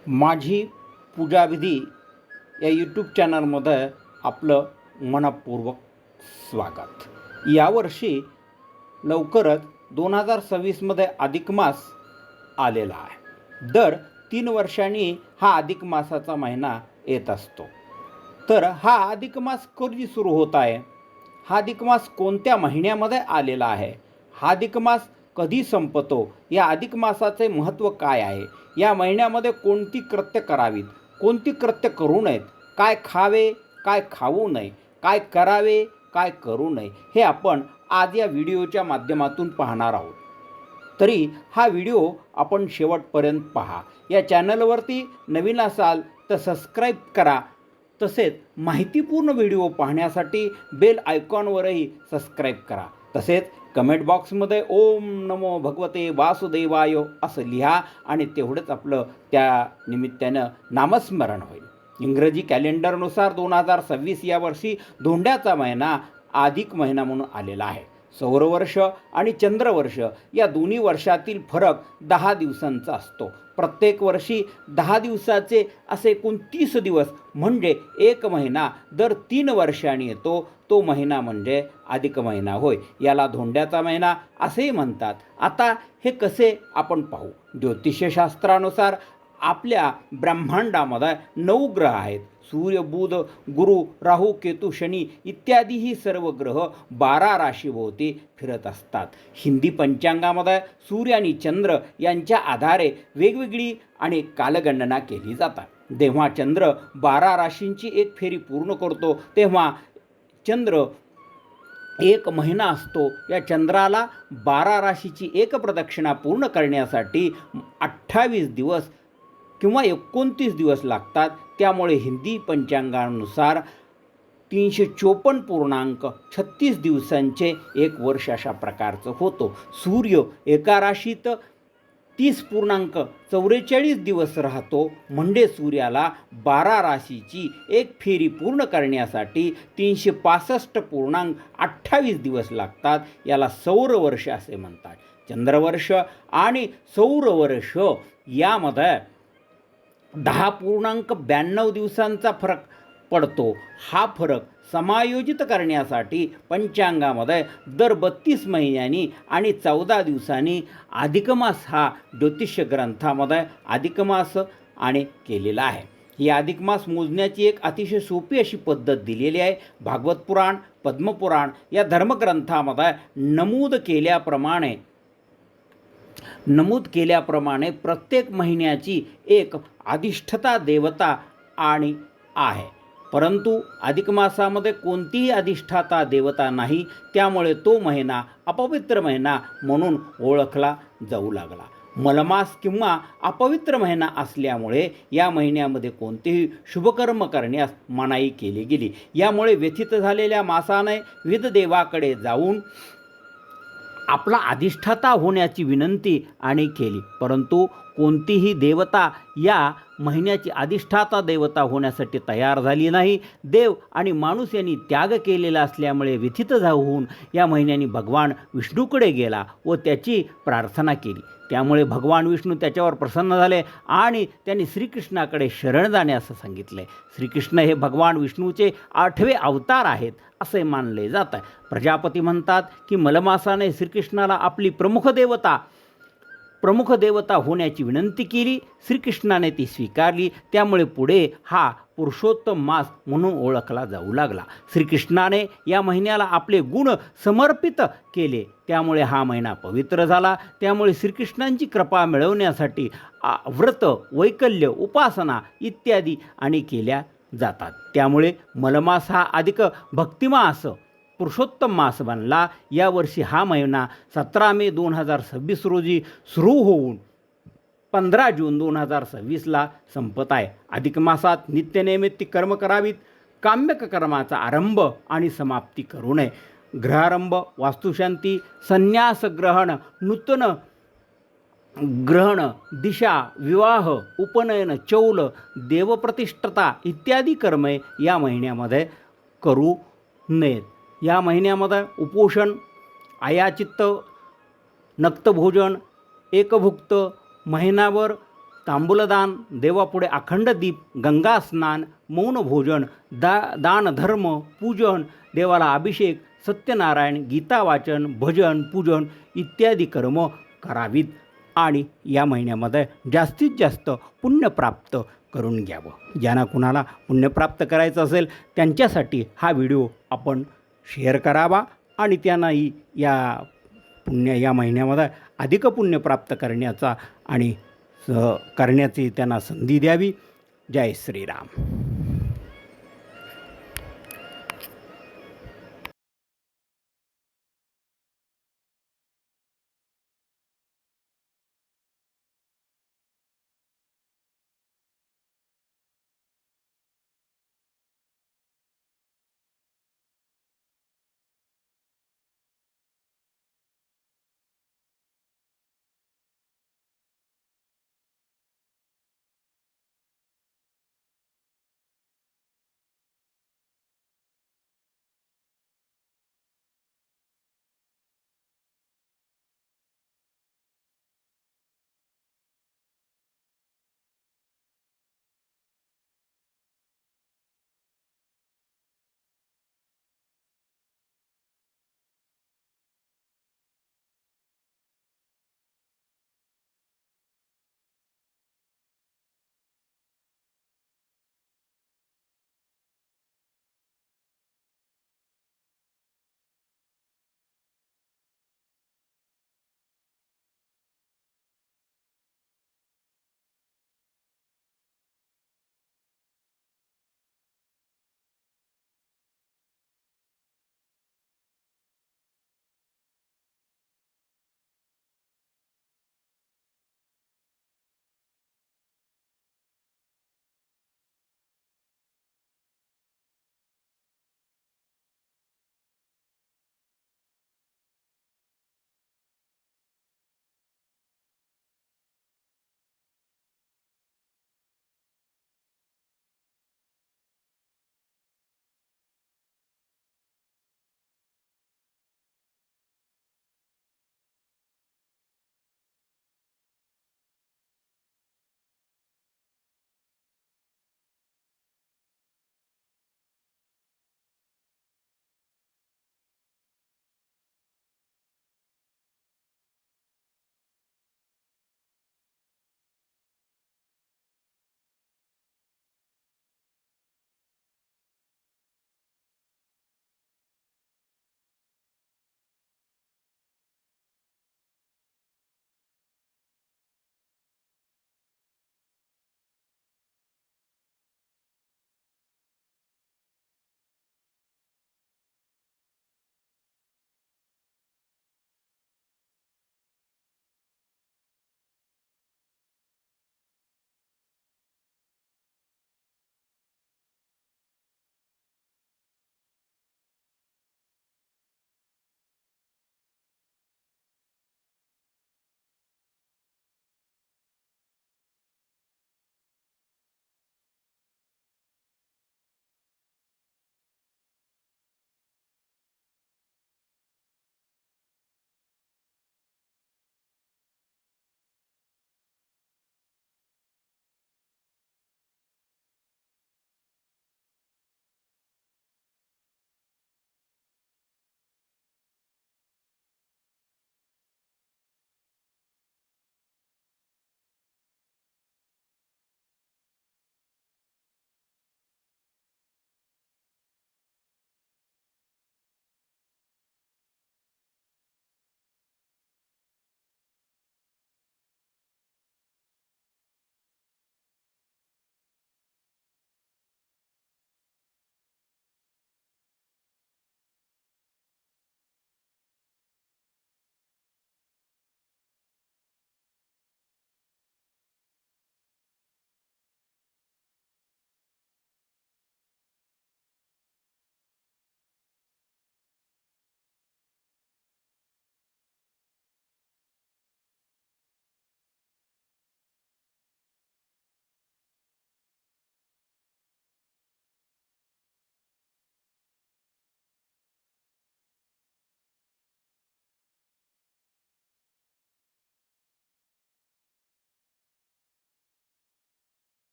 माझी पूजाविधी या यूट्यूब चॅनलमध्ये आपलं मनपूर्वक स्वागत। यावर्षी लवकरच 2026मध्ये अधिक मास आलेला आहे। दर 3 वर्षांनी हा अधिक मासाचा महिना येत असतो। तर हा अधिक मास कधी सुरू होत आहे, हा अधिक मास कोणत्या महिन्यामध्ये आलेला आहे, हा अधिक मास कधी संपतो, या अधिक मासाचे महत्त्व काय आहे, या महिन्यामध्ये कोणती कृत्य करावीत, कोणती कृत्य करू नयेत, काय खावे काय खाऊ नये, काय करावे काय करू नये, हे आपण आज या व्हिडिओच्या माध्यमातून पाहणार आहोत। तरी हा व्हिडिओ आपण शेवटपर्यंत पहा। या चॅनलवरती नवीन असाल तर सबस्क्राईब करा, तसेच माहितीपूर्ण व्हिडिओ पाहण्यासाठी बेल आयकॉनवरही सबस्क्राईब करा। तसेच कमेंट बॉक्समध्ये ओम नमो भगवते वासुदेवाय असं लिहा आणि तेवढंच आपलं त्या निमित्तानं नामस्मरण होईल। इंग्रजी कॅलेंडरनुसार 2026 या वर्षी धोंड्याचा महिना अधिक महिना म्हणून आलेला आहे। सौरवर्ष आणि चंद्रवर्ष या दोन्ही वर्षातील फरक 10 दिवसांचा असतो। प्रत्येक वर्षी 10 दिवसाचे असे एकूण 30 दिवस म्हणजे एक महिना दर 3 वर्षांनी येतो। तो महिना म्हणजे अधिक महिना होय। याला धोंड्याचा महिना असेही म्हणतात। आता हे कसे आपण पाहू। ज्योतिषशास्त्रानुसार आपल्या ब्रह्मांडामध्ये 9 ग्रह आहेत। सूर्य, बुध, गुरु, राहू, केतू, शनी इत्यादी ही सर्व ग्रह 12 राशीभोवती फिरत असतात। हिंदी पंचांगामध्ये सूर्य आणि चंद्र यांच्या आधारे वेगवेगळी आणि कालगणना केली जातात। जेव्हा चंद्र 12 राशींची एक फेरी पूर्ण करतो तेव्हा चंद्र एक महिना असतो। या चंद्राला 12 राशीची एक प्रदक्षिणा पूर्ण करण्यासाठी 28 दिवस किंवा 29 दिवस लागतात। त्यामुळे हिंदी पंचांगानुसार 354.36 दिवसांचे एक वर्ष अशा प्रकारचं होतो। सूर्य एका राशीत 30.44 दिवस राहतो, म्हणजे सूर्याला 12 राशीची एक फेरी पूर्ण करण्यासाठी 365.28 दिवस लागतात। याला सौरवर्ष असे म्हणतात। चंद्रवर्ष आणि सौरवर्ष यामध्ये 10.92 दिवसांचा फरक पडतो। हा फरक समायोजित करण्यासाठी पंचांगामध्ये दर 32 महिन्यांनी आणि 14 दिवसांनी अधिक मास हा ज्योतिष ग्रंथामध्ये अधिक मास आणि केलेला आहे। ही अधिक मास मोजण्याची एक अतिशय सोपी अशी पद्धत दिलेली आहे। भागवत पुराण, पद्मपुराण या धर्मग्रंथामध्ये नमूद केल्याप्रमाणे प्रत्येक महिन्याची एक अधिष्ठता देवता आणि आहे, परंतु अधिक मासामध्ये कोणतीही अधिष्ठाता देवता नाही। त्यामुळे तो महिना अपवित्र महिना म्हणून ओळखला जाऊ लागला। मलमास किंवा अपवित्र महिना असल्यामुळे या महिन्यामध्ये कोणतेही शुभकर्म करण्यास मनाई केली गेली। यामुळे व्यथित झालेल्या मासाने विध देवाकडे जाऊन आपला अधिष्ठाता होण्याची विनंती आणि केली, परंतु कोणतीही देवता या महिन्याची अधिष्ठाता देवता होण्यासाठी तयार झाली नाही। देव आणि माणूस यांनी त्याग केलेला असल्यामुळे व्यथित होऊन या महिन्याने भगवान विष्णूकडे गेला व त्याची प्रार्थना केली। त्यामुळे भगवान विष्णू त्याच्यावर प्रसन्न झाले आणि त्यांनी श्रीकृष्णाकडे शरण जाण्यास सांगितले। श्रीकृष्ण हे भगवान विष्णूचे 8वे अवतार आहेत असे मानले जात आहे। प्रजापती म्हणतात की मलमासाने श्रीकृष्णाला आपली प्रमुख देवता होण्याची विनंती केली। श्रीकृष्णाने ती स्वीकारली। त्यामुळे पुढे हा पुरुषोत्तम मास म्हणून ओळखला जाऊ लागला। श्रीकृष्णाने या महिन्याला आपले गुण समर्पित केले, त्यामुळे हा महिना पवित्र झाला। त्यामुळे श्रीकृष्णांची कृपा मिळवण्यासाठी व्रत, वैकल्य, उपासना इत्यादी आणि केल्या जातात। त्यामुळे मलमास हा अधिक भक्तिमास, पुरुषोत्तम मास बनला। यावर्षी हा महिना 17 मे 2026 रोजी सुरू होऊन 15 जून 2026ला संपत आहे। अधिक मासात नित्यनैमित्तिक कर्म करावीत। काम्यक कर्माचा आरंभ आणि समाप्ती करू नये। ग्रहारंभ, वास्तुशांती, संन्यास ग्रहण, नूतन ग्रहण, दिशा, विवाह, उपनयन, चौल, देवप्रतिष्ठता इत्यादी कर्मे या महिन्यामध्ये करू नयेत। या महिन्यामध्ये उपोषण, आयाचित्त, नक्तभोजन, एकभुक्त, महिनाभर तांबूलदान, देवापुढे अखंड दीप, गंगा स्नान, मौन भोजन, दान धर्म, पूजन, देवाला अभिषेक, सत्यनारायण, गीता वाचन, भजन, पूजन इत्यादी कर्म करावीत आणि या महिन्यामध्ये जास्तीत जास्त पुण्य प्राप्त करून घ्यावं. ज्यांना कुणाला पुण्य प्राप्त करायचं असेल त्यांच्यासाठी हा व्हिडिओ आपण शेअर करावा आणि त्यांनाही या महिन्यामध्ये अधिक पुण्य प्राप्त करण्याचा आणि करण्याची त्यांना संधी द्यावी. जय श्रीराम.